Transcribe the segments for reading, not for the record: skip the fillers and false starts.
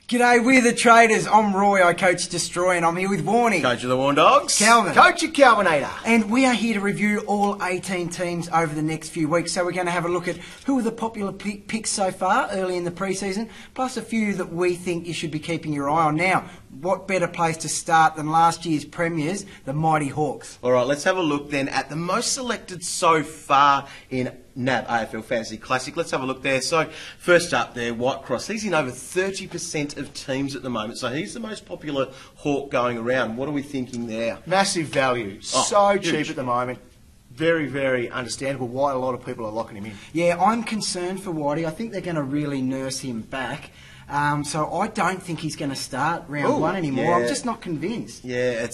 G'day, we're the Traders. I'm Roy, I coach Destroy, and I'm here with Warnie. Coach of the Warn Dogs. Calvin. Coach of Calvinator. And we are here to review all 18 teams over the next few weeks. So we're going to have a look at who are the popular picks so far early in the pre-season, plus a few that we think you should be keeping your eye on. Now, what better place to start than last year's premiers, the Mighty Hawks? All right, let's have a look then at the most selected so far in NAB AFL Fantasy Classic. Let's have a look there. So, first up there, Whitecross. He's in over 30% of teams at the moment, so he's the most popular Hawk going around. What are we thinking there? Massive value. So cheap at the moment. Very, very understandable why a lot of people are locking him in. Yeah, I'm concerned for Whitey. I think they're going to really nurse him back. So I don't think he's going to start round one anymore. Yeah. I'm just not convinced. Yeah,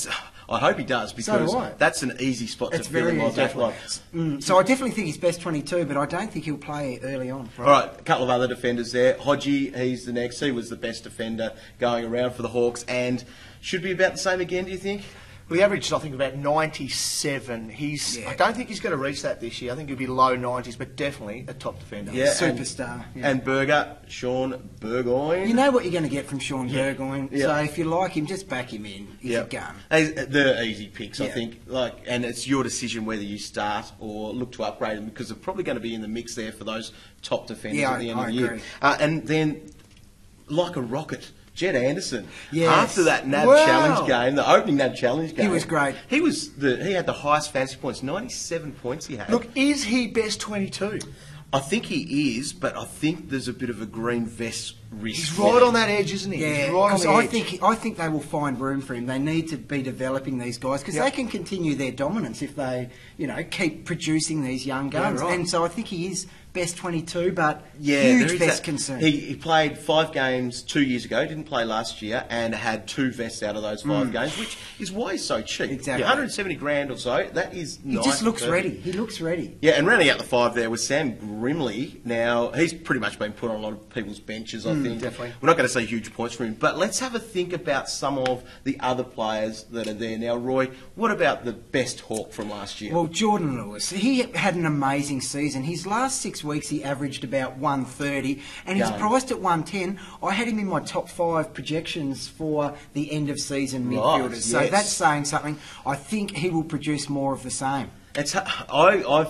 I hope he does, because that's an easy spot to fill in. So I definitely think he's best 22, but I don't think he'll play early on. All right, a couple of other defenders there. Hodgie, he's the next. He was the best defender going around for the Hawks, and should be about the same again, do you think? Well, he averaged, I think, about 97. I don't think he's going to reach that this year. I think he'll be low 90s, but definitely a top defender. Yeah, superstar. And Burger, Sean Burgoyne. You know what you're going to get from Sean Burgoyne. Yeah. So if you like him, just back him in. He's a gun. They're easy picks, I think. And it's your decision whether you start or look to upgrade them, because they're probably going to be in the mix there for those top defenders at the end of the year. And then, like a rocket, Jed Anderson. Yes. After that NAB Challenge game, the opening NAB Challenge game, he was great. He had the highest fantasy points, 97 points he had. Look, is he best 22? I think he is, but I think there's a bit of a green vest risk. He's right on that edge, isn't he? Yeah, he's right on the edge. I think they will find room for him. They need to be developing these guys, because they can continue their dominance if they, keep producing these young guns. Yeah, right. And so I think he is best 22, but huge best concern. He played 5 games 2 years ago, didn't play last year, and had 2 vests out of those 5 games, which is why he's so cheap. Exactly. 170 grand or so, that is nice. He just looks ready. He looks ready. Yeah, and rounding out the 5 there was Sam Grimley. Now, he's pretty much been put on a lot of people's benches, I think. Definitely. We're not going to say huge points for him, but let's have a think about some of the other players that are there. Now, Roy, what about the best Hawk from last year? Well, Jordan Lewis, he had an amazing season. His last 6 weeks, he averaged about 130, and he's priced at 110. I had him in my top 5 projections for the end of season midfielders. So that's saying something. I think he will produce more of the same. I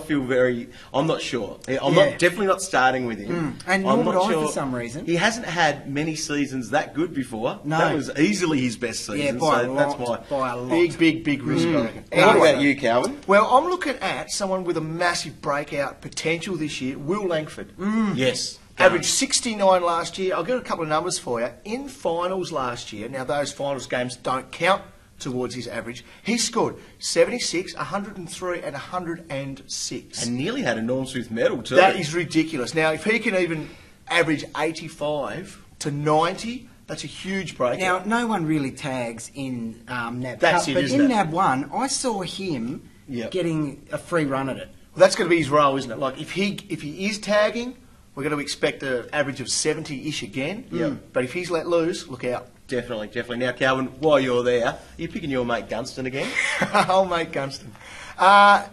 feel I'm not sure. I'm definitely not starting with him. And nor would I for some reason. He hasn't had many seasons that good before. No. That was easily his best season. Yeah, by a lot. Big risk, I reckon. What about you, Calvin? Well, I'm looking at someone with a massive breakout potential this year, Will Langford. Yes. Averaged 69 last year. I'll get a couple of numbers for you. In finals last year, now those finals games don't count towards his average, he scored 76, 103 and 106. And nearly had a Norm Smith medal too. That is ridiculous. Now, if he can even average 85 to 90, that's a huge breakout. Now, no one really tags in NAB That's Cup, it, but isn't in it? NAB 1, I saw him getting a free run at it. Well, that's going to be his role, isn't it? Like, if he is tagging, we're going to expect an average of 70-ish again. But if he's let loose, look out. Definitely. Now, Calvin, while you're there, are you picking your mate Gunston again? I'll make Gunston. No,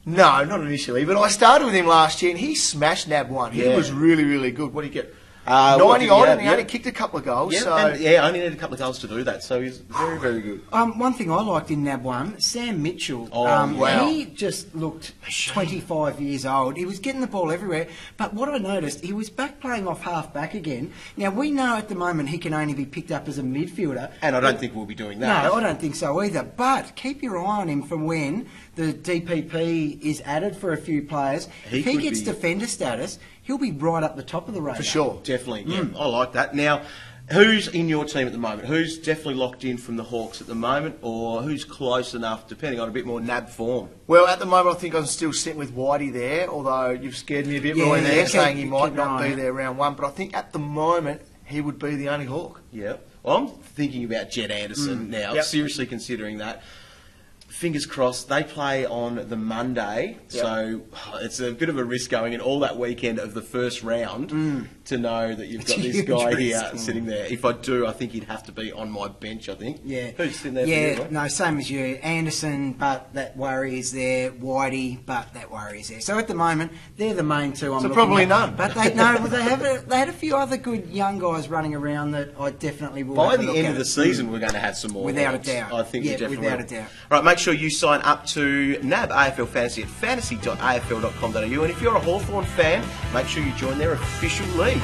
not initially, but I started with him last year and he smashed NAB 1. He was really, really good. What did he get? 90 odd, and he only kicked a couple of goals. Only needed a couple of goals to do that, so he's very, very good. One thing I liked in NAB 1, Sam Mitchell. He just looked 25 years old. He was getting the ball everywhere, but what I noticed, he was back playing off half-back again. Now, we know at the moment he can only be picked up as a midfielder. And I don't think we'll be doing that. No, I don't think so either. But keep your eye on him from when the DPP is added for a few players. If he gets defender status, he'll be right up the top of the radar. For sure. Definitely. I like that. Now, who's in your team at the moment? Who's definitely locked in from the Hawks at the moment, or who's close enough, depending on a bit more NAB form? Well, at the moment, I think I'm still sitting with Whitey there, although you've scared me a bit, Roy, there, saying he might not be there round 1. But I think at the moment, he would be the only Hawk. Yeah. Well, I'm thinking about Jed Anderson now, seriously considering that. fingers crossed. They play on the Monday, so it's a bit of a risk going in all that weekend of the first round to know that you've got this guy here sitting there. If I do, I think he'd have to be on my bench, I think. Yeah. Who's sitting there? Yeah, for you, right? no, same as you. Anderson, but that worry is there. Whitey, but that worry is there. So at the moment, they're the main two I'm looking probably at. none. But they had a few other good young guys running around that I definitely will. By have a the look end at of the season, we're going to have some more. Without a ones. doubt. I think we definitely without will. a doubt. Right, make sure you sign up to NAB AFL Fantasy at fantasy.afl.com.au, and if you're a Hawthorn fan, make sure you join their official league.